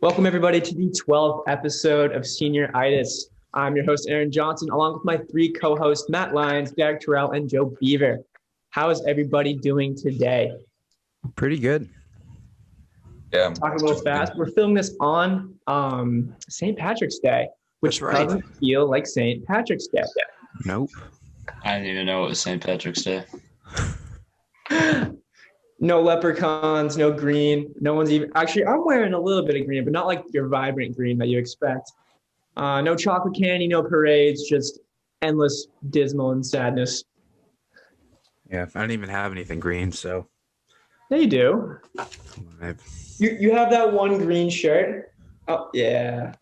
Welcome, everybody, to the 12th episode of Senioritis. I'm your host, Aaron Johnson, along with my three co-hosts, Matt Lyons, Derek Tirrell, and Joe Beaver. How is everybody doing today? Pretty good. Yeah. Talking a little fast. We're filming this on St. Patrick's Day, which doesn't feel like St. Patrick's Day. Nope. I didn't even know it was St. Patrick's Day. No leprechauns, no green. No one's even – actually, I'm wearing a little bit of green, but not like your vibrant green that you expect. No chocolate candy, no parades, just endless dismal and sadness. Yeah, I don't even have anything green, so. Yeah, you do. You have that one green shirt. Oh, yeah.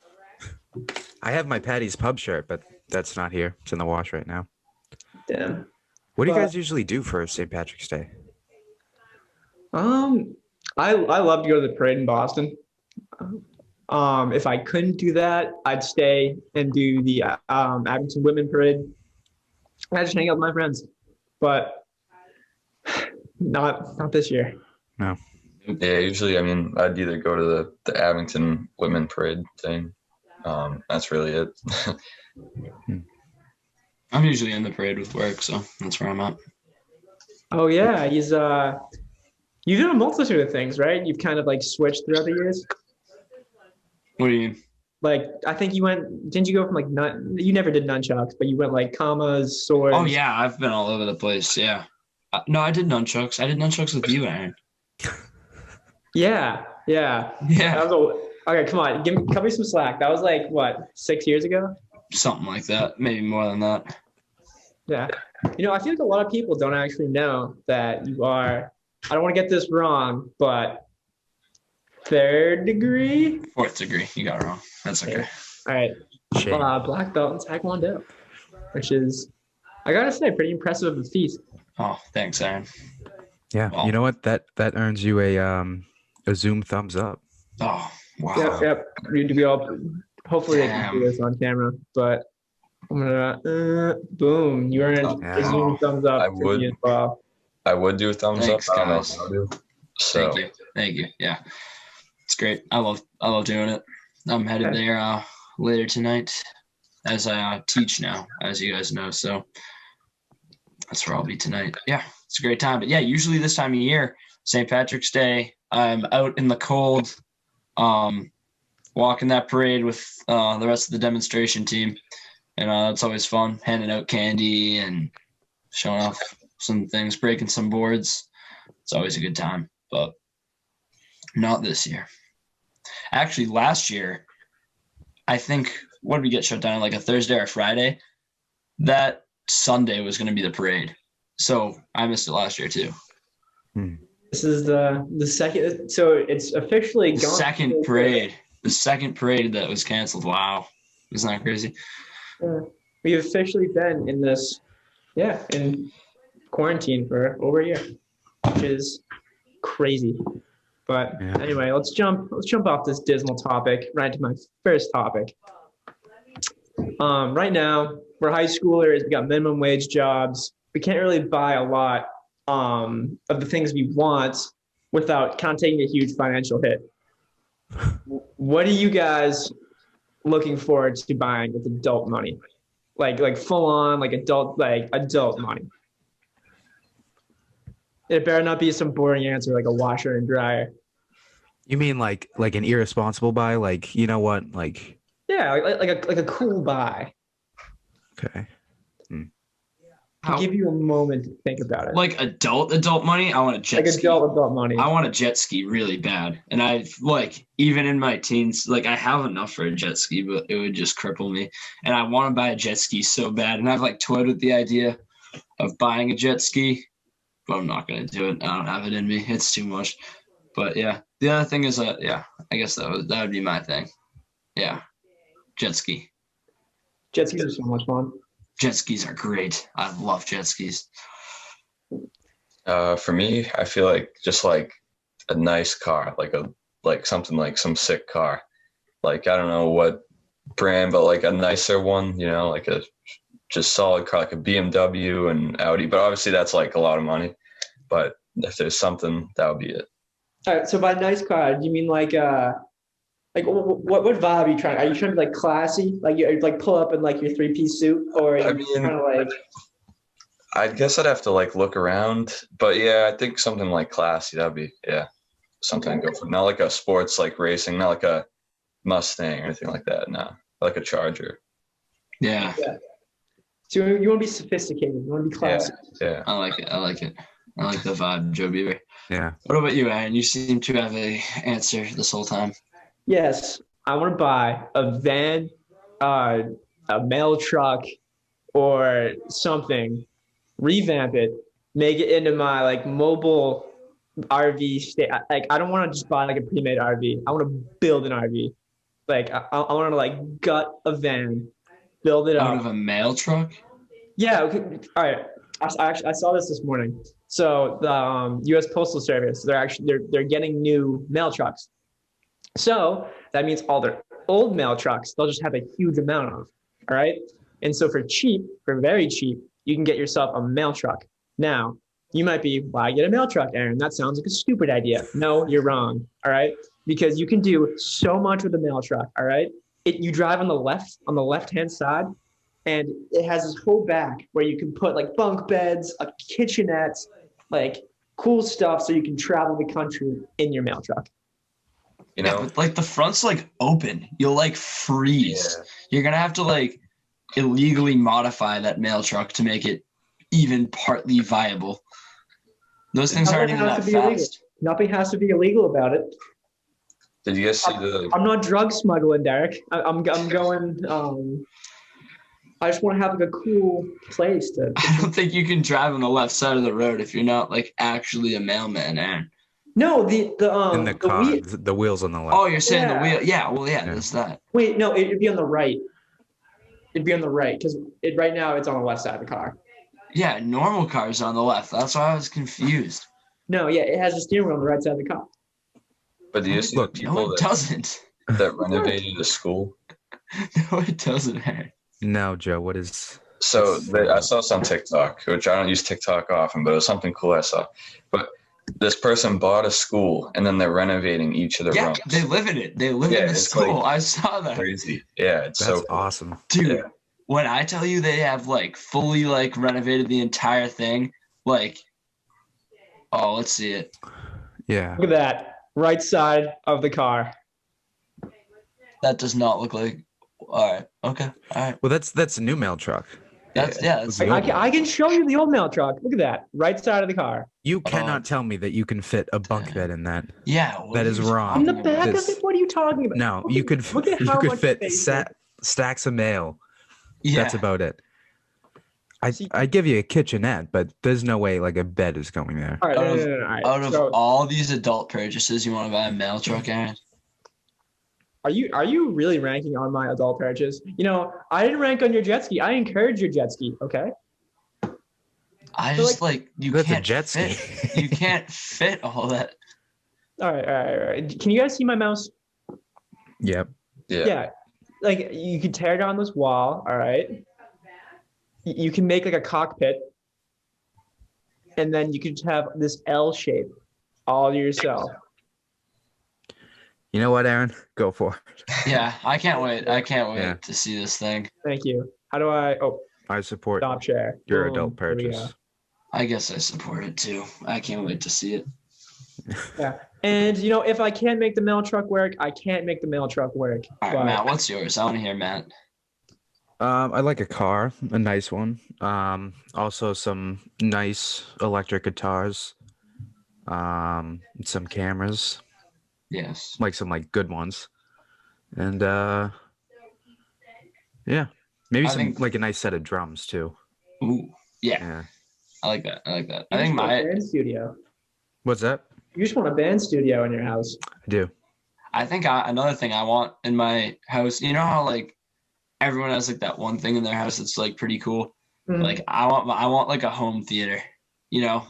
I have my Patty's Pub shirt, but that's not here. It's in the wash right now. Damn. What do you guys usually do for St. Patrick's Day? I love to go to the parade in Boston. If I couldn't do that, I'd stay and do the Abington Women Parade. I just hang out with my friends, but not this year. No. Yeah, usually, I'd either go to the Abington Women Parade thing. That's really it. I'm usually in the parade with work, so that's where I'm at. Oh yeah, you've done a multitude of things, right? You've kind of like switched throughout the years. What do you mean? Like, I think didn't you go from like you never did nunchucks, but you went like commas, swords. Oh yeah, I've been all over the place. Yeah. No, I did nunchucks. I did nunchucks with you, Aaron. Yeah. Okay, come on, cut me some slack. That was like what, 6 years ago? Something like that, maybe more than that. Yeah. I feel like a lot of people don't actually know that you are. I don't want to get this wrong, but third degree? Fourth degree. You got it wrong. That's okay. All right. Black belt in Taekwondo, which is, I gotta say, pretty impressive of a feat. Oh, thanks, Aaron. Yeah. Well, you know what? That earns you a Zoom thumbs up. Oh, wow. Yep. We all, hopefully they can do this on camera, but I'm gonna boom. You earned a Zoom thumbs up. I would do a thumbs Thanks, up. Guys. So. Thank you. Yeah, it's great. I love doing it. I'm headed there later tonight, as I teach now, as you guys know. So that's where I'll be tonight. Yeah, it's a great time. But yeah, usually this time of year, St. Patrick's Day, I'm out in the cold, walking that parade with the rest of the demonstration team, and it's always fun, handing out candy and showing off some things, breaking some boards. It's always a good time, but not this year. Actually, last year, I think, what did we get shut down, like a Thursday or Friday? That Sunday was going to be the parade. So I missed it last year too. This is the second, so it's officially gone. The second parade that was canceled. Wow. Isn't that crazy? We've officially been in this, in quarantine for over a year, which is crazy. But anyway, let's jump off this dismal topic right to my first topic. Right now, we're high schoolers. We got minimum wage jobs. We can't really buy a lot of the things we want without kind of taking a huge financial hit. What are you guys looking forward to buying with adult money? Like full on, like adult money. It better not be some boring answer like a washer and dryer. You mean like an irresponsible buy? Like, you know what? Like, yeah, like a cool buy. Okay. I'll give you a moment to think about it. Like adult money, I want a jet ski. Adult money. I want a jet ski really bad. And even in my teens, I have enough for a jet ski, but it would just cripple me. And I want to buy a jet ski so bad. And I've toyed with the idea of buying a jet ski, but I'm not going to do it. I don't have it in me. It's too much. But yeah, the other thing is I guess that would be my thing. Yeah. Jet ski. Jet skis are so much fun. Jet skis are great. I love jet skis. For me, I feel like just like a nice car, something like some sick car. I don't know what brand, but like a nicer one, like a just solid car, like a BMW and Audi. But obviously that's like a lot of money. But if there's something, that would be it. All right. So by nice car, do you mean like Like what vibe are you trying? Are you trying to be like classy? Like you like pull up in like your 3-piece suit, or are you trying to like? I guess I'd have to like look around, but yeah, I think something like classy. That'd be something to go for. Not like a sports like racing, not like a Mustang or anything like that. No, like a Charger. Yeah. So you want to be sophisticated. You want to be classy. Yeah. I like it. I like the vibe, Joe Beaver. Yeah. What about you, Aaron? You seem to have a answer this whole time. Yes, I want to buy a van, a mail truck, or something. Revamp it, make it into my like mobile RV state. Like I don't want to just buy like a pre-made RV. I want to build an RV. Like I want to like gut a van, build it Out up. of a mail truck? Yeah. Okay. All right. I saw this morning. So the U.S. Postal Service, they're getting new mail trucks. So that means all their old mail trucks, they'll just have a huge amount of. All right. And so for very cheap, you can get yourself a mail truck. Now, you might be, why get a mail truck, Aaron? That sounds like a stupid idea. No, you're wrong. All right. Because you can do so much with a mail truck. All right. You drive on the left-hand side, and it has this whole back where you can put like bunk beds, a kitchenette, like cool stuff so you can travel the country in your mail truck. You know, but like the front's like open. You'll like freeze. Yeah. You're gonna have to like illegally modify that mail truck to make it even partly viable. Those things aren't even that fast. Nothing has to be illegal about it. did you guys see the? I'm not drug smuggling, Derek. I'm going. I just want to have like a cool place to. I don't think you can drive on the left side of the road if you're not like actually a mailman, Aaron. No, In the car, the wheels on the left. Oh, you're saying Yeah. the wheel? Yeah, well, yeah, there's that. Wait, no, it'd be on the right. It'd be on the right because right now it's on the left side of the car. Yeah, normal cars on the left. That's why I was confused. No, yeah, it has a steering wheel on the right side of the car. But do you see Look, the people No, it doesn't. that renovated the school? No, it doesn't, Aaron. No, Joe. What is? So I saw some TikTok, which I don't use TikTok often, but it was something cool I saw. But this person bought a school, and then they're renovating each of the Yeah, rooms. they live in it. They live Yeah, in the it's school. like I saw that. Crazy. Yeah, it's That's so awesome. Dude, Yeah. when I tell you they have like fully like renovated the entire thing, like, oh, let's see it. Yeah. Look at that, right side of the car. That does not look like. All right. Okay. All right. Well, that's a new mail truck. That's That's, I can show you the old mail truck. Look at that, right side of the car. You cannot tell me that you can fit a bunk bed in that. yeah. what That are is you wrong. In the talking about? back of This- it, what are you talking about? No, Look you at- could look at you how could much fit space there. stacks of mail. Yeah. That's about it. See- I give you a kitchenette, but there's no way like a bed is going there. All right, Out no, of- no, no, no, all right. Out of So, all these adult purchases, you want to buy a mail truck, Aaron? are you really ranking on my adult purchase? You know, I didn't rank on your jet ski. I encourage your jet ski. Okay. I So, just like you That's a can't jet ski. fit. You can't fit all that. All right. Can you guys see my mouse? Yep. Yeah. Like you could tear down this wall. All right. You can make like a cockpit, and then you could have this L shape all to yourself. You know what, Aaron? Go for it. Yeah, I can't wait. I can't wait Yeah. to see this thing. Thank you. How do I? Oh, I support stop share. your Boom. adult There we go. purchase. I guess I support it too. I can't wait to see it. Yeah. And you know, if I can't make the mail truck work, I can't make the mail truck work. All right, But- Matt, what's yours? I want to hear Matt. I like a car, a nice one. Also some nice electric guitars. Some cameras, Yes. like some like good ones, and yeah, maybe I some think- like a nice set of drums too. Ooh, yeah, Yeah. I like that. I like that. You I think just want a my band studio. What's that? You just want a band studio in your house. I do. another thing I want in my house. You know how like everyone has like that one thing in their house that's like pretty cool. Mhm. Like I want like a home theater. You know,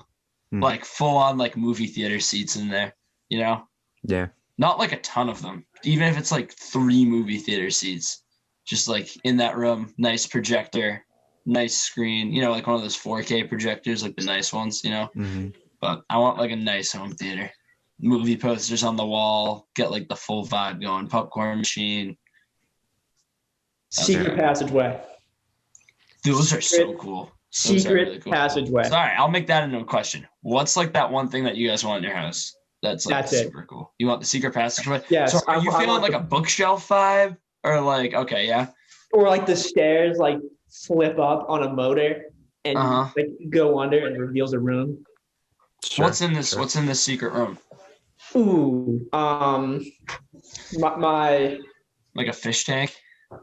Hmm. like full on like movie theater seats in there. You know, Yeah. not like a ton of them. Even if it's like 3 movie theater seats, just like in that room, nice projector, nice screen. You know, like one of those 4K projectors, like the nice ones. You know. Hmm. But I want like a nice home theater. movie posters on the wall, get like the full vibe going, popcorn machine. Secret passageway. Those are so cool. Those are Secret really cool. passageway. Sorry, I'll make that into a question. What's like that one thing that you guys want in your house? That's like super cool. You want the secret passageway? Yeah. So are you feeling like a bookshelf vibe, or like or like the stairs like flip up on a motor and like go under and reveals a room? Sure, What's in this secret room? Ooh, my like a fish tank.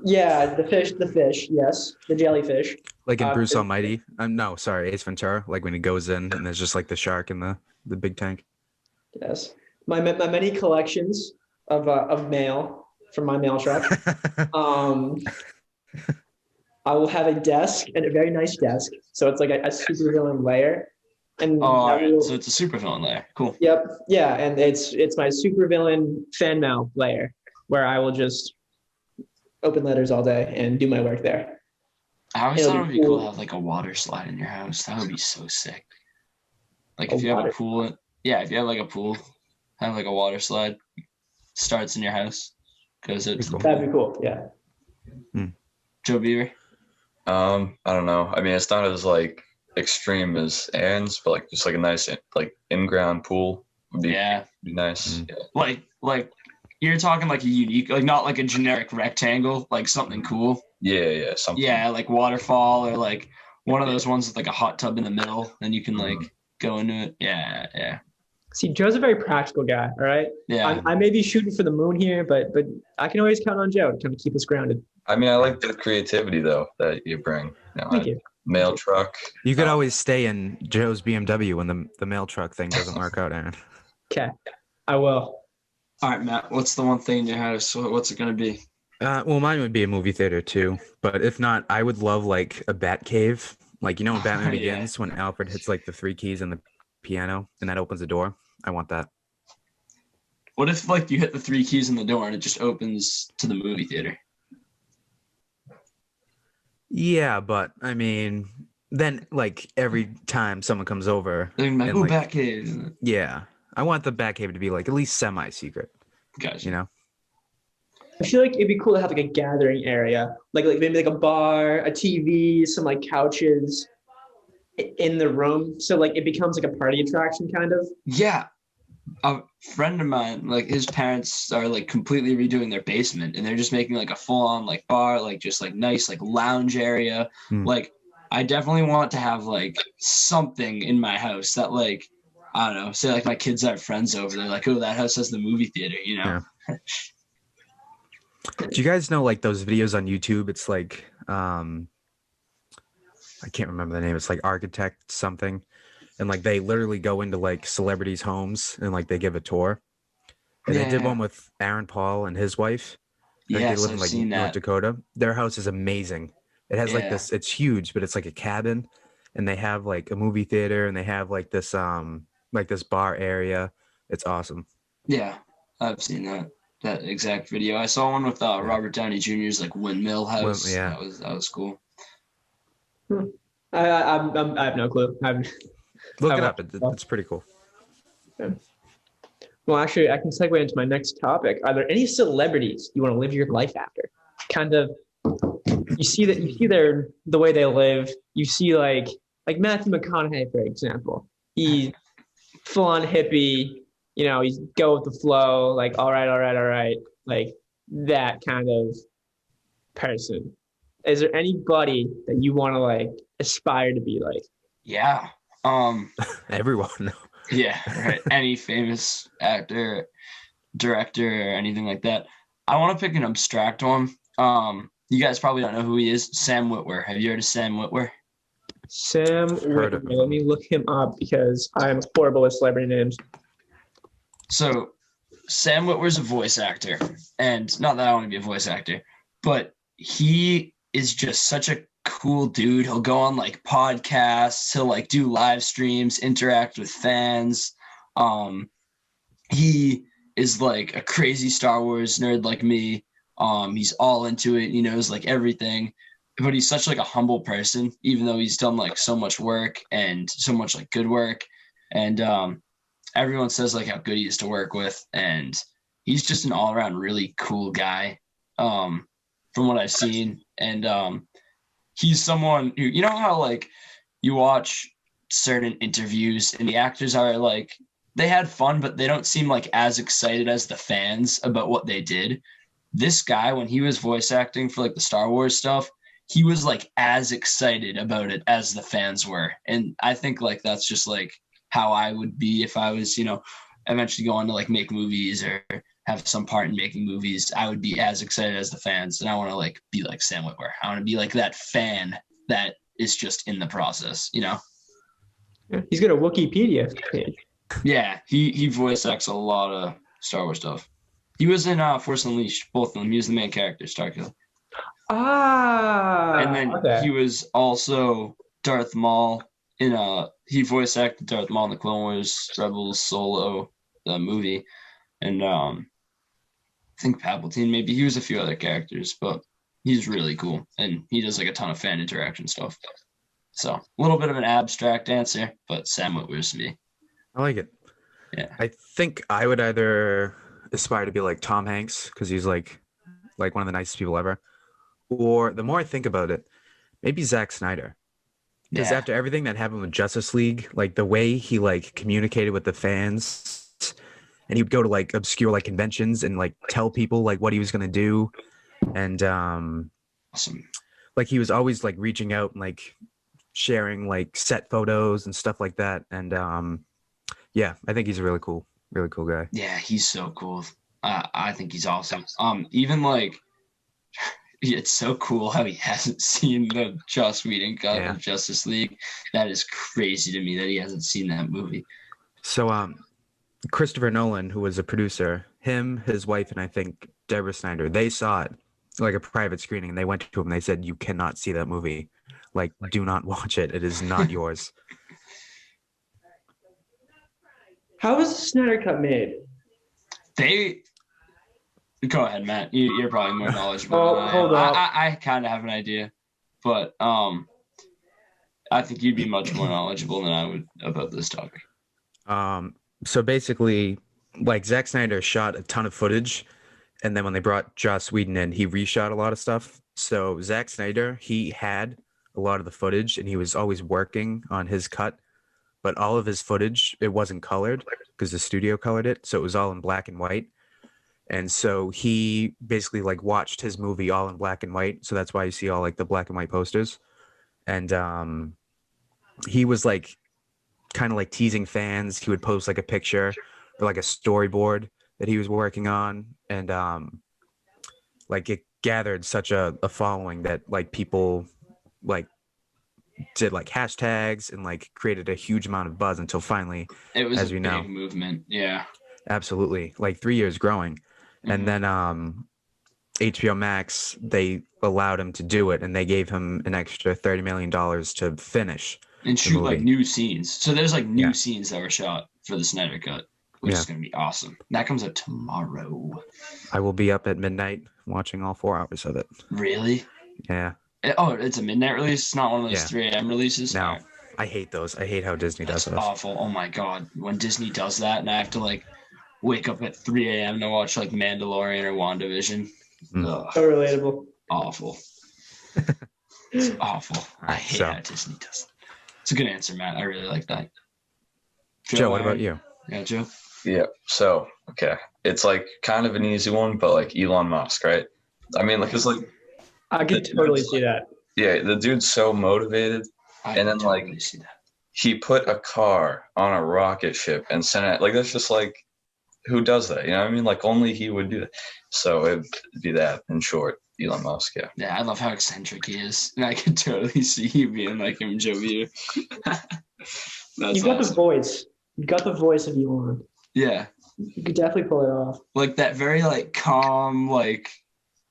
Yeah, the fish, yes, the jellyfish. Like in Bruce Almighty. No, sorry, Ace Ventura. Like when he goes in and there's just like the shark in the big tank. Yes, my many collections of mail from my mail truck. I will have a desk, and a very nice desk. So it's like a supervillain lair. And so it's a supervillain lair. Cool. Yep. Yeah, and it's my supervillain fan mail lair where I will just open letters all day and do my work there. I always thought it would be cool to have like a water slide in your house. That would be so sick. Like if you have a pool, if you have like a pool, have like a water slide starts in your house. That'd be cool. Yeah. Joe Beaver. I don't know. I mean, it's not as like extreme as Aaron's, but like just like a nice like in-ground pool would be nice. Yeah. Like you're talking like a unique, like not like a generic rectangle, like something cool. Yeah, something. Yeah, like waterfall or like one of those ones with like a hot tub in the middle, and you can like go into it. Yeah. See, Joe's a very practical guy. All right. Yeah. I may be shooting for the moon here, but I can always count on Joe to kind of keep us grounded. I mean, I like the creativity though that you bring. Thank you. Mail truck. You could always stay in Joe's BMW when the mail truck thing doesn't work out, Aaron. Okay, I will. All right, Matt. What's the one thing in your house? What's it gonna be? Well, mine would be a movie theater too. But if not, I would love like a bat cave. Like in Batman Begins when Alfred hits like the 3 keys on the piano and that opens the door. I want that. What if like you hit the 3 keys in the door and it just opens to the movie theater? Yeah, but I mean, then like every time someone comes over, Batcave. Yeah, I want the Batcave to be like at least semi-secret. Gotcha. You know, I feel like it'd be cool to have like a gathering area, like maybe like a bar, a TV, some like couches in the room, so like it becomes like a party attraction kind of. Yeah. A friend of mine, like his parents are like completely redoing their basement and they're just making like a full-on like bar, like just like nice like lounge area. Like I definitely want to have like something in my house that like, I don't know, say like my kids have friends over, they're like, oh, that house has the movie theater, you know? Yeah. Do you guys know like those videos on YouTube? It's like I can't remember the name. It's like Architect something. And like they literally go into like celebrities' homes and like they give a tour. And they did one with Aaron Paul and his wife. Yeah, they live in like North Dakota. Their house is amazing. It has like this. It's huge, but it's like a cabin, and they have like a movie theater, and they have like this bar area. It's awesome. Yeah, I've seen that exact video. I saw one with Robert Downey Jr.'s like windmill house. That was cool. I have no clue. Look it up. It's pretty cool. Yeah. Well, actually, I can segue into my next topic. Are there any celebrities you want to live your life after? Kind of, you see the way they live. You see like Matthew McConaughey, for example. He's full on hippie. You know, he's go with the flow. Like, all right. Like that kind of person. Is there anybody that you want to like aspire to be like? Yeah. Everyone. Yeah, right. Any famous actor, director, or anything like that. I want to pick an abstract one. You guys probably don't know who he is. Sam Witwer. Have you heard of Sam Witwer? Sam Witwer. Let me look him up because I'm horrible with celebrity names. So, Sam Witwer's a voice actor, and not that I want to be a voice actor, but he is just such a cool dude. He'll go on like podcasts, he'll like do live streams, interact with fans. He is like a crazy Star Wars nerd like me. He's all into it, he knows like everything, but he's such like a humble person, even though he's done like so much work and so much like good work. And everyone says like how good he is to work with, and he's just an all around really cool guy. From what I've seen, and he's someone who, you know how like you watch certain interviews and the actors are like, they had fun, but they don't seem like as excited as the fans about what they did. This guy, when he was voice acting for like the Star Wars stuff, he was like as excited about it as the fans were. And I think like that's just like how I would be if I was, eventually going to like make movies or have some part in making movies. I would be as excited as the fans. And I want to like be like Sam Witwer. I want to be like that fan that is just in the process, Yeah, he's got a Wikipedia page. Yeah, he voice acts a lot of Star Wars stuff. He was in Force Unleashed, both of them. He was the main character, Starkiller. Ah, And then he was also Darth Maul he voice acted Darth Maul in the Clone Wars Rebels Solo movie. And I think Palpatine, maybe. He was a few other characters, but he's really cool. And he does like a ton of fan interaction stuff. So a little bit of an abstract answer, but Sam Witwer's me. I like it. Yeah. I think I would either aspire to be like Tom Hanks because he's like one of the nicest people ever, or the more I think about it, maybe Zack Snyder. Because after everything that happened with Justice League, like the way he like communicated with the fans, and he would go to like obscure like conventions and like tell people like what he was gonna do, and awesome. Like he was always like reaching out and like sharing like set photos and stuff like that, and yeah, I think he's a really cool guy. Yeah, he's so cool. I think he's awesome. Even like, it's so cool how he hasn't seen the Joss Whedon cut of Justice League. That is crazy to me that he hasn't seen that movie. So, Christopher Nolan, who was a producer, him, his wife, and I think Deborah Snyder, they saw it like a private screening, and they went to him and they said, "You cannot see that movie. Like, do not watch it. It is not yours." How was the Snyder Cut made? Go ahead, Matt. You're probably more knowledgeable. Hold on. I kind of have an idea, but I think you'd be much more knowledgeable than I would about this topic. So basically, like Zack Snyder shot a ton of footage, and then when they brought Joss Whedon in, he reshot a lot of stuff. So Zack Snyder, he had a lot of the footage, and he was always working on his cut. But all of his footage, it wasn't colored because the studio colored it. So it was all in black and white. And so he basically like watched his movie all in black and white. So that's why you see all like the black and white posters. And he was like kind of like teasing fans. He would post like a picture or like a storyboard that he was working on. And like it gathered such a following that like people like did like hashtags and like created a huge amount of buzz until finally, it was as a we big know, movement. Yeah, absolutely, like 3 years growing. Mm-hmm. And then HBO Max, they allowed him to do it, and they gave him an extra $30 million to finish and shoot like new scenes. So there's like new scenes that were shot for the Snyder Cut, which is going to be awesome. That comes out tomorrow. I will be up at midnight watching all 4 hours of it. Really? Yeah. Oh, it's a midnight release? It's not one of those 3 a.m. releases? No. Right. I hate those. I hate how Disney does those. That's awful. Oh my God. When Disney does that and I have to like wake up at 3 a.m. to watch like Mandalorian or WandaVision. So relatable. Awful. It's awful. I hate how Disney does it. It's a good answer, Matt. I really like that. Joe, what about you? Yeah, Joe? Yeah. So, okay. It's like kind of an easy one, but like Elon Musk, right? I mean, like, it's like, I could totally see that. Yeah, the dude's so motivated. And then like he put a car on a rocket ship and sent it. Like that's just like, who does that? You know what I mean? Like only he would do that. So it'd be that in short, Elon Musk. Yeah. Yeah, I love how eccentric he is, and I could totally see you being like him, Joe Beaver. You got the voice. You got the voice of Elon. Yeah. You could definitely pull it off. Like that very like calm, like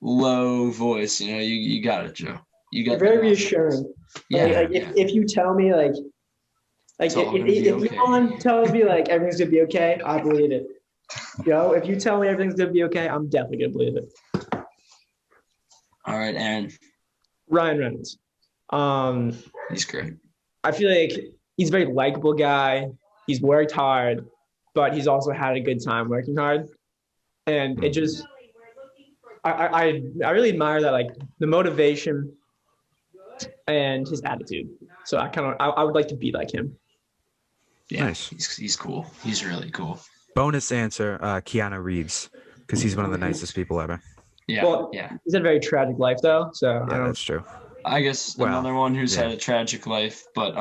low voice. You know, you got it, Joe. You're very reassuring. Yeah. If you tell me if Elon tells me like everything's gonna be okay, I believe it. If you tell me everything's gonna be okay, I'm definitely gonna believe it. All right, Aaron. Ryan Reynolds. He's great. I feel like he's a very likable guy. He's worked hard, but he's also had a good time working hard. And it just, I really admire that, like the motivation and his attitude. So I would like to be like him. Yeah, Nice. He's cool. He's really cool. Bonus answer, Keanu Reeves, because he's one of the nicest people ever. Yeah, Well, he's had a very tragic life though. So Yeah, that's true. I guess another one who's had a tragic life, but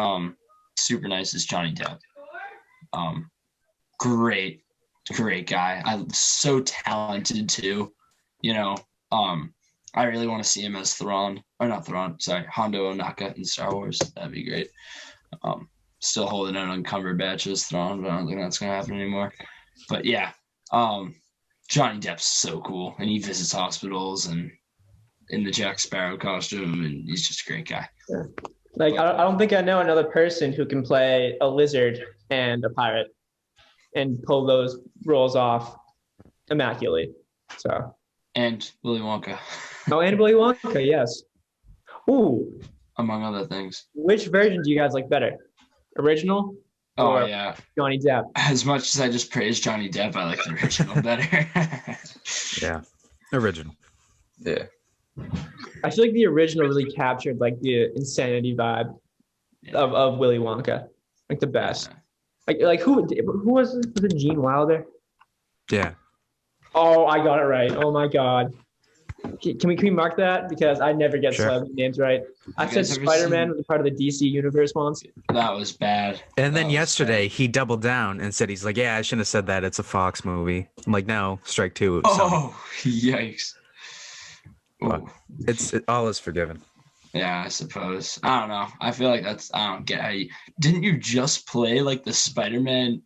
super nice is Johnny Depp. Great guy. So talented too. You know, I really want to see him as Hondo Ohnaka in Star Wars. That'd be great. Still holding out on Cumberbatch as Thrawn, but I don't think that's gonna happen anymore. But yeah, Johnny Depp's so cool, and he visits hospitals and in the Jack Sparrow costume, and he's just a great guy. Yeah. Like I don't think I know another person who can play a lizard and a pirate and pull those roles off immaculately. So. And Willy Wonka. Oh, and Willy Wonka, yes. Ooh. Among other things. Which version do you guys like better? Original? Oh, yeah. Johnny Depp. As much as I just praised Johnny Depp, I like the original better. Yeah. Original. Yeah. I feel like the original really captured like the insanity vibe of Willy Wonka. Like the best. Like who was it? Was it Gene Wilder? Yeah. Oh, I got it right. Oh my God. Can we mark that? Because I never get celebrity names right. I said Spider-Man was part of the DC universe once. That was bad. And then yesterday he doubled down and said, he's like, yeah, I shouldn't have said that. It's a Fox movie. I'm like, no, strike two. Oh, yikes. All is forgiven. Yeah, I suppose. I don't know. I feel like I don't get how didn't you just play like the Spider-Man,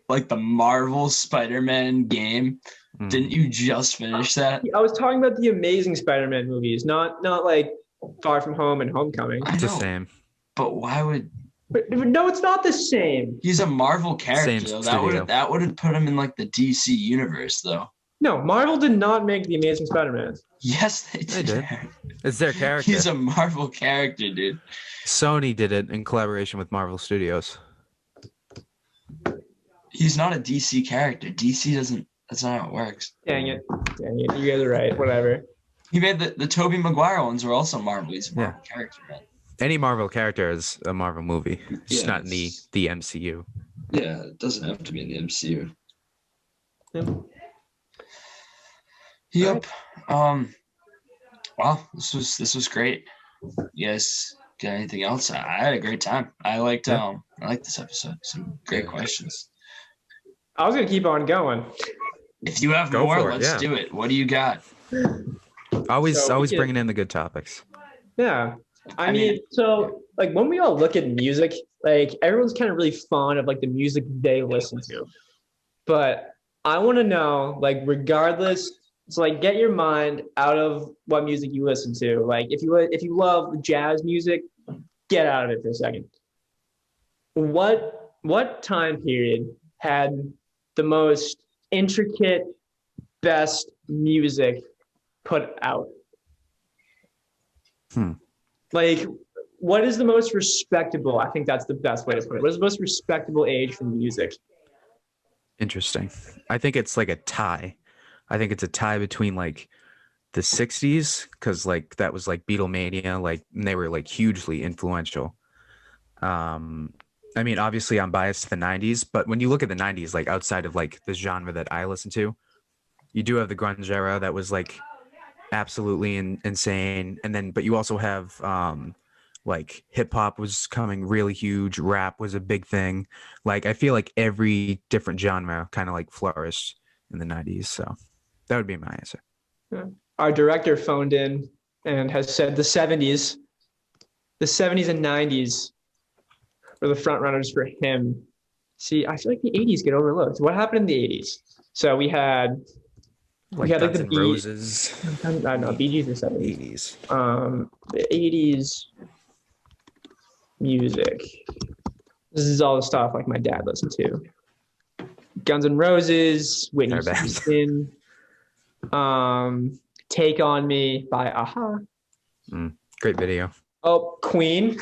like the Marvel Spider-Man game? Didn't you just finish that? I was talking about the Amazing Spider-Man movies, not like Far From Home and Homecoming. It's the same. But why would? But no, it's not the same. He's a Marvel character. That would have put him in like the DC universe, though. No, Marvel did not make the Amazing Spider-Man. Yes, they did. It's their character. He's a Marvel character, dude. Sony did it in collaboration with Marvel Studios. He's not a DC character. DC doesn't. That's not how it works. Dang it. You guys are right. Whatever. He made the Tobey Maguire ones were also Marvel. He's a Marvel character, man. Any Marvel character is a Marvel movie. It's just not in the MCU. Yeah, it doesn't have to be in the MCU. Yep. Well, this was great. You guys got anything else? I had a great time. I liked this episode. Some great questions. I was gonna keep on going. If you have more, let's do it. What do you got? Always bringing in the good topics. Yeah. I mean, so like when we all look at music, like everyone's kind of really fond of like the music they listen to. But I want to know, like, regardless, so like get your mind out of what music you listen to. Like if you love jazz music, get out of it for a second. What time period had the most intricate, best music put out? Like, what is the most respectable? I think that's the best way to put it. What is the most respectable age for music? Interesting. I think it's like a tie. I think it's a tie between like the 60s, because like that was like Beatlemania, like, and they were like hugely influential. I mean, obviously I'm biased to the 90s, but when you look at the 90s, like outside of like the genre that I listen to, you do have the grunge era that was like absolutely insane. And then, but you also have like hip hop was coming really huge. Rap was a big thing. Like, I feel like every different genre kind of like flourished in the 90s. So that would be my answer. Yeah. Our director phoned in and has said the 70s and 90s were the front runners for him. See, I feel like the 80s get overlooked. What happened in the 80s? So we had like the Roses. I don't know, Bee Gees the 70s. 80s. The 80s music. This is all the stuff like my dad listened to. Guns N' Roses, Whitney Houston, Take On Me by Aha. Great video. Oh, Queen.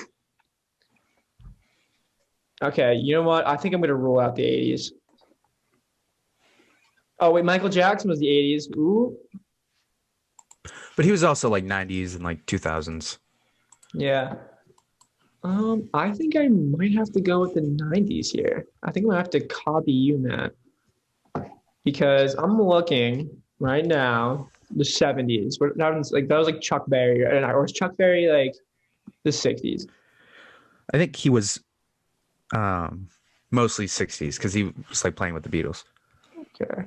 Okay, you know what? I think I'm going to rule out the 80s. Oh wait, Michael Jackson was the 80s. Ooh, But he was also like 90s and like 2000s. yeah. I think I might have to go with the 90s here. I think I'm gonna have to copy you, Matt, because I'm looking right now the 70s. That was like Chuck Berry, or was Chuck Berry like the 60s? I think he was mostly 60s because he was like playing with the Beatles. Okay.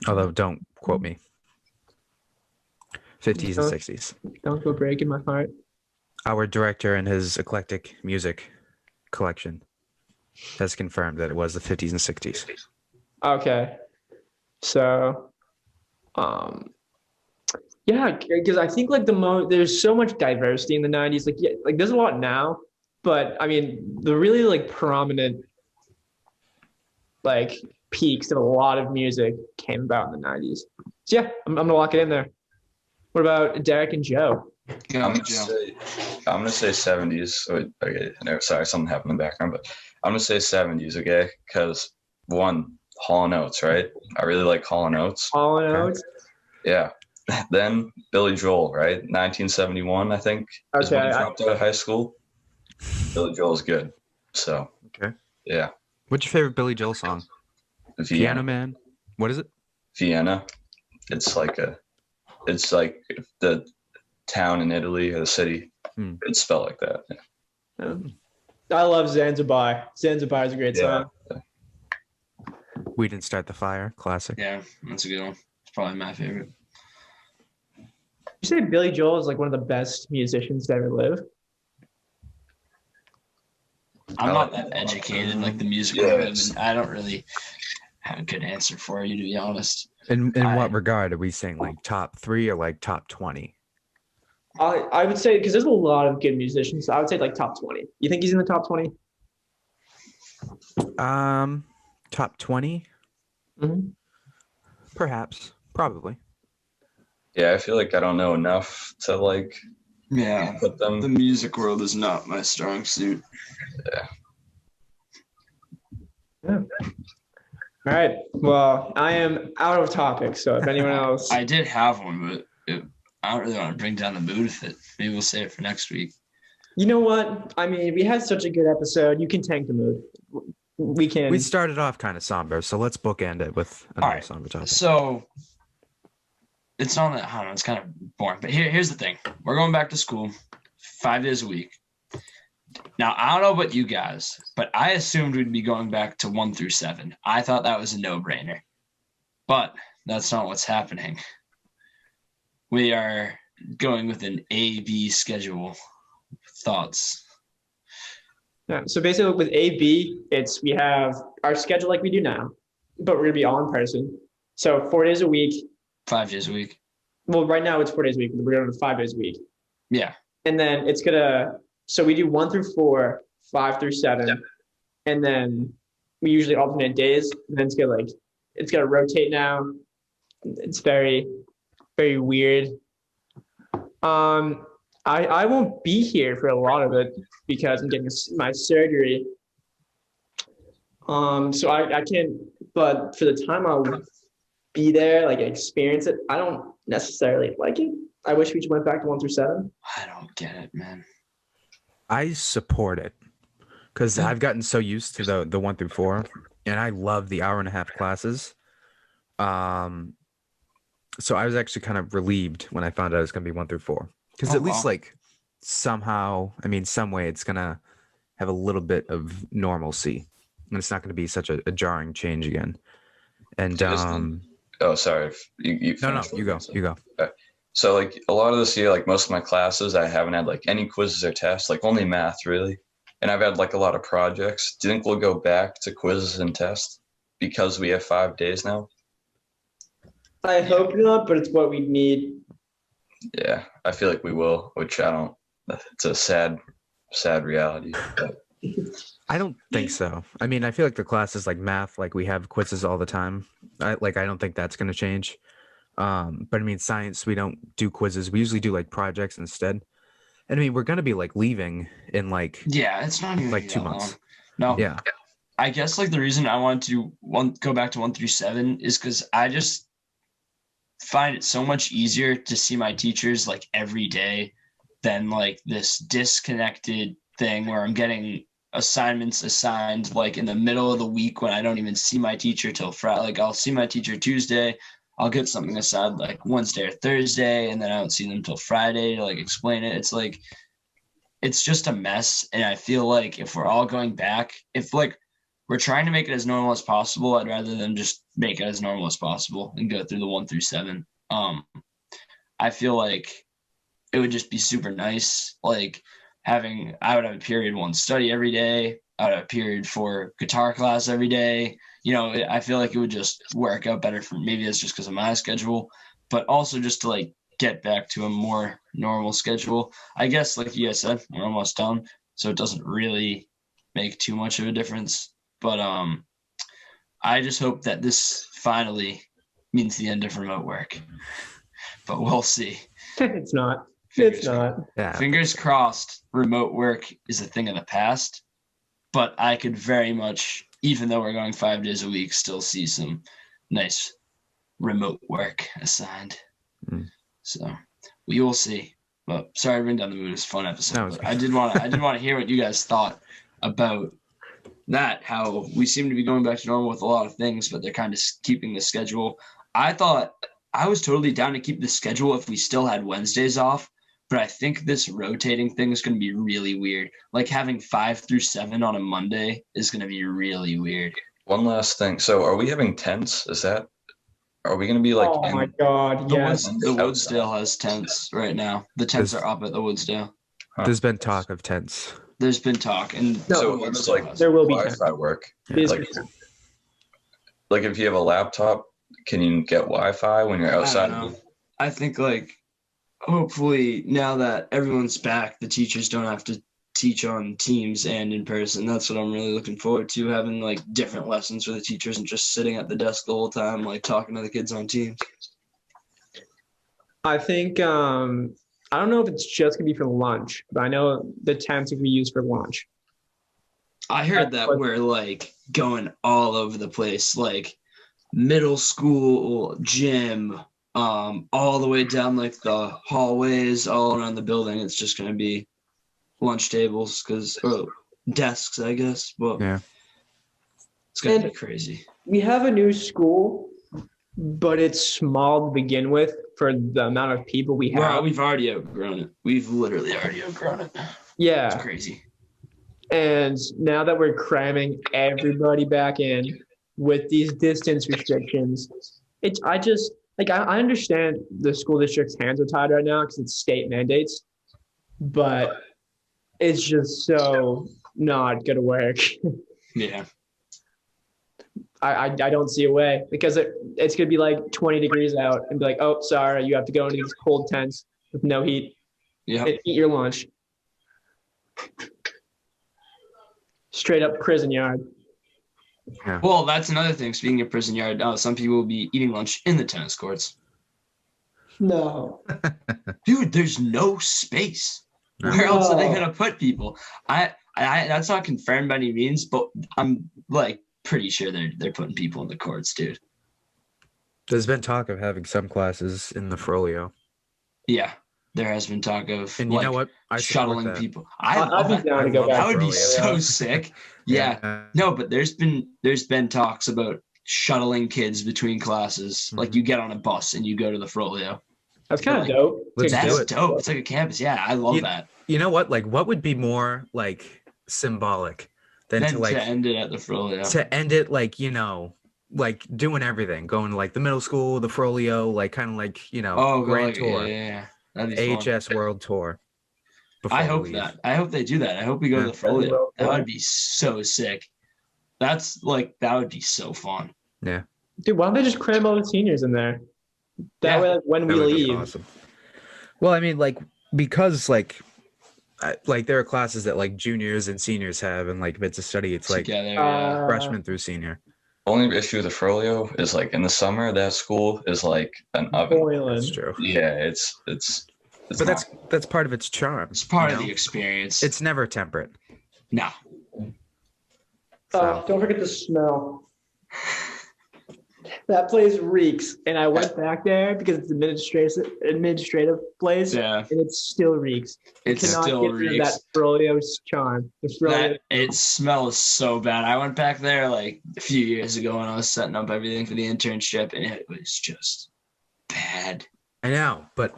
Although don't quote me. 50s and 60s. Don't go breaking my heart. Our director and his eclectic music collection has confirmed that it was the 50s and 60s. Okay. So, yeah, because I think like there's so much diversity in the 90s. Like, yeah, like there's a lot now, but I mean, the really like prominent like peaks of a lot of music came about in the 90s. So yeah, I'm gonna lock it in there. What about Derek and Joe? I'm gonna say 70s. Okay, no, sorry, something happened in the background, but I'm gonna say 70s, okay? Because one, Hall & Oates, right? I really like Hall & Oates. Hall & Oates? Yeah. Then Billy Joel, right? 1971, I think, is when he dropped out of high school. Billy Joel's good. So, okay. Yeah. What's your favorite Billy Joel song? Piano Man. What is it? Vienna. It's like the town in Italy or the city. It's spelled like that. Yeah. I love Zanzibar. Zanzibar is a great song. We Didn't Start the Fire. Classic. Yeah, that's a good one. It's probably my favorite. You say Billy Joel is like one of the best musicians to ever live? I'm not that educated like the music world, and I don't really have a good answer for you, to be honest. In what regard are we saying, like top 3 or like top 20? I would say, because there's a lot of good musicians, so I would say like top 20. You think he's in the top 20? Top 20? Mm-hmm. Perhaps. Probably. Yeah, I feel like I don't know enough to like put them. The music world is not my strong suit. Yeah. All right. Well, I am out of topic, so if anyone else... I did have one, but I don't really want to bring down the mood with it. Maybe we'll save it for next week. You know what? I mean, we had such a good episode. You can tank the mood. We started off kind of somber, so let's bookend it with another somber topic. So it's not that, I don't know, it's kind of boring. But here's the thing. We're going back to school 5 days a week. Now, I don't know about you guys, but I assumed we'd be going back to 1 through 7. I thought that was a no-brainer. But that's not what's happening. We are going with an A-B schedule. Thoughts? Yeah. So basically with A-B, we have our schedule like we do now, but we're going to be all in person. So 4 days a week. 5 days a week. Well, right now it's 4 days a week. We're going to 5 days a week. Yeah. And then so we do 1 through 4, 5 through 7. And then we usually alternate days. And then it's gonna rotate now. It's very, very weird. I won't be here for a lot of it because I'm getting my surgery. So I can't, but for the time I'll be there, like experience it, I don't necessarily like it. I wish we just went back to 1 through 7. I don't get it, man. I support it because I've gotten so used to the 1 through 4, and I love the hour-and-a-half classes. So I was actually kind of relieved when I found out it was going to be 1 through 4 because at least like somehow, I mean, some way it's going to have a little bit of normalcy, and it's not going to be such a jarring change again. And oh, sorry. You no, you go. Okay. So like a lot of this year, like most of my classes, I haven't had like any quizzes or tests, like only math really. And I've had like a lot of projects. Do you think we'll go back to quizzes and tests because we have 5 days now? I hope not, but it's what we need. Yeah, I feel like we will, which I don't. It's a sad reality. But. I don't think so. I mean, I feel like the classes like math, like we have quizzes all the time. I don't think that's going to change. But I mean, science, we don't do quizzes. We usually do like projects instead. And I mean, we're going to be like leaving in like, it's not even like 2 months. Long. No. Yeah. I guess like the reason I wanted to go back to 1 through 7 is because I just find it so much easier to see my teachers like every day than like this disconnected thing where I'm getting assignments assigned like in the middle of the week when I don't even see my teacher till Friday. Like I'll see my teacher Tuesday, I'll get something assigned like Wednesday or Thursday, and then I don't see them till Friday to like explain it. It's like, it's just a mess. And I feel like if we're all going back, if like we're trying to make it as normal as possible, I'd rather than just make it as normal as possible and go through the 1 through 7. I feel like it would just be super nice. Like I would have a period 1 study every day. I would have a period for guitar class every day. You know, I feel like it would just work out better for, maybe it's just because of my schedule, but also just to like get back to a more normal schedule. I guess like you guys said, we're almost done, so it doesn't really make too much of a difference. But I just hope that this finally means the end of remote work. But we'll see. It's not. Fingers not. Yeah. Fingers crossed, remote work is a thing of the past. But I could very much, even though we're going 5 days a week, still see some nice remote work assigned. So we will see. But sorry to bring down the mood. It was a fun episode. But I did want to hear what you guys thought about that, how we seem to be going back to normal with a lot of things, but they're kind of keeping the schedule. I thought I was totally down to keep the schedule if we still had Wednesdays off, but I think this rotating thing is going to be really weird. Like having 5 through 7 on a Monday is going to be really weird. One last thing. So are we having tents? Are we going to be like? Oh my God! Yes. The Woodsdale has tents right now. The tents are up at the Woodsdale. There's been talk of tents. There's been talk, and So it's like there will be Wi-Fi work. Yeah. Like if you have a laptop, can you get Wi-Fi when you're outside? I think like hopefully now that everyone's back, the teachers don't have to teach on Teams and in person. That's what I'm really looking forward to, having like different lessons for the teachers and just sitting at the desk the whole time, like talking to the kids on Teams. I think I don't know if it's just gonna be for lunch, but I know the tents will be used for lunch. I heard that we're like going all over the place, like middle school gym, all the way down like the hallways, all around the building. It's just gonna be lunch tables desks, I guess. But yeah, it's gonna be crazy. We have a new school, but it's small to begin with for the amount of people we have. Well, we've already outgrown it. We've literally already outgrown it. Yeah. It's crazy. And now that we're cramming everybody back in with these distance restrictions, I understand the school district's hands are tied right now because it's state mandates, but it's just so not going to work. Yeah. I don't see a way because it's going to be like 20 degrees out and be like, oh, sorry, you have to go into these cold tents with no heat. Yeah. And eat your lunch. Straight up prison yard. Yeah. Well, that's another thing. Speaking of prison yard, some people will be eating lunch in the tennis courts. No. Dude, there's no space. Where else are they going to put people? I that's not confirmed by any means, but I'm like pretty sure they're putting people in the courts, dude. There's been talk of having some classes in the Frollo. Yeah, there has been talk of, and you know what? Shuttling people. I'd be down to go back. That would be so sick. Yeah. No, but there's been talks about shuttling kids between classes. Mm-hmm. Like you get on a bus and you go to the Frollo. That's kind of dope. That's dope. It's like a campus. Yeah, I love that. You know what? Like, what would be more like symbolic than to end it at the Frollo? To end it like, you know, like doing everything, going to like the middle school, the Frollo, like kind of like, you know, grand tour. Yeah. AHS World Tour. I hope that. I hope they do that. I hope we go to the Frollo. That would be so sick. That would be so fun. Yeah. Dude, why don't they just cram all the seniors in there? That way, like, when we leave. Awesome. Well, I mean, like, because like there are classes that like juniors and seniors have, and like if it's a study, it's like freshman through senior. Only issue with the Frollo is like in the summer that school is like an oven. Boiling. That's true. Yeah, it's but that's part of its charm. It's part of the experience. It's never temperate. No. So don't forget the smell. That place reeks, and I went back there because it's administrative place, Yeah, and it still reeks. it Cannot still get rid of reeks. that Froyo charm. The Froyo. It smells so bad. I went back there like a few years ago when I was setting up everything for the internship, and it was just bad. I know, but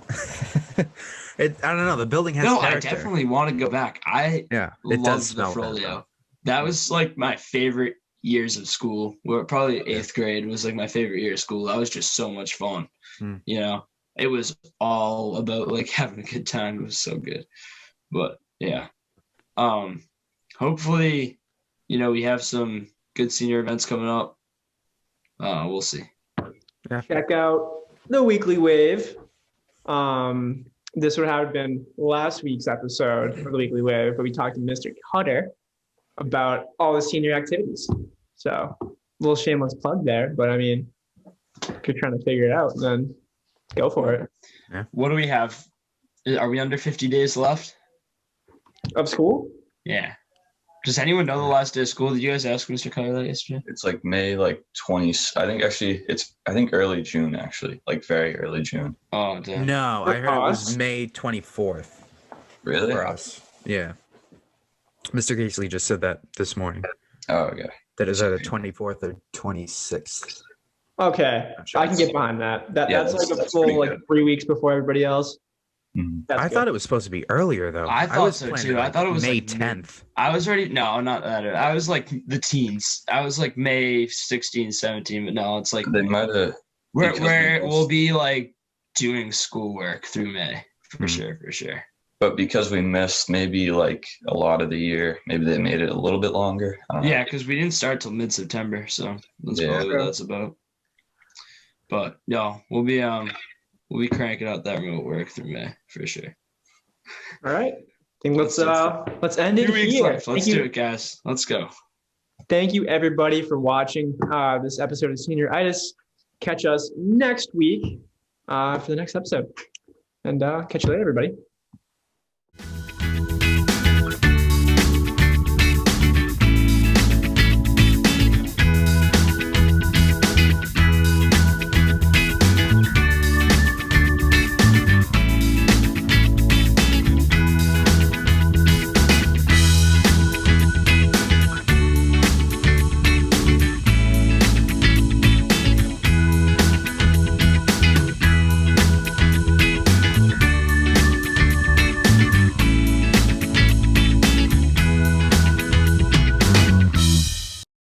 I don't know. The building has No, character. I definitely want to go back. It does Loved the smell bad, Frollo. though. That was like my favorite years of school. Where probably eighth grade was like my favorite year of school. That was just so much fun. You know, it was all about like having a good time. It was so good. But yeah, hopefully, we have some good senior events coming up. We'll see. Yeah. Check out the Weekly Wave. This would have been last week's episode of the Weekly Wave, but we talked to Mr. Cutter about all the senior activities. So a little shameless plug there, but I mean, if you're trying to figure it out, then go for it. Yeah. What do we have? Are we under 50 days left? Of school? Yeah. Does anyone know the last day of school? Did you guys ask Mr. Cutter that yesterday? It's like May 20. I think early June actually, like very early June. Oh, damn. No, For I heard it was us? May 24th Really? for us. Yeah. Mr. Casely just said that this morning. Oh, okay. That is either 24th or 26th. Okay, Not sure. I can get behind that. Yeah, That's like a that's full pretty like good. 3 weeks before everybody else. Mhm. I thought it was supposed to be earlier though. I thought was so, planning, too. I thought it was, May like, 10th. I was ready. No, not that. I was like the teens. I was like May 16, 17, but no, it's like They might have. where we'll be like doing schoolwork through May for Hmm. sure, for sure. But because we missed maybe like a lot of the year, maybe they made it a little bit longer. I don't know. Yeah, because we didn't start till mid-September, so that's Yeah. probably what that's about. But no, we'll be cranking out that remote work through May for sure. All right. I think let's end it 2 weeks here. left. Let's Thank do you. it, guys. Let's go. Thank you everybody for watching this episode of Senioritis. Catch us next week for the next episode. And catch you later, everybody.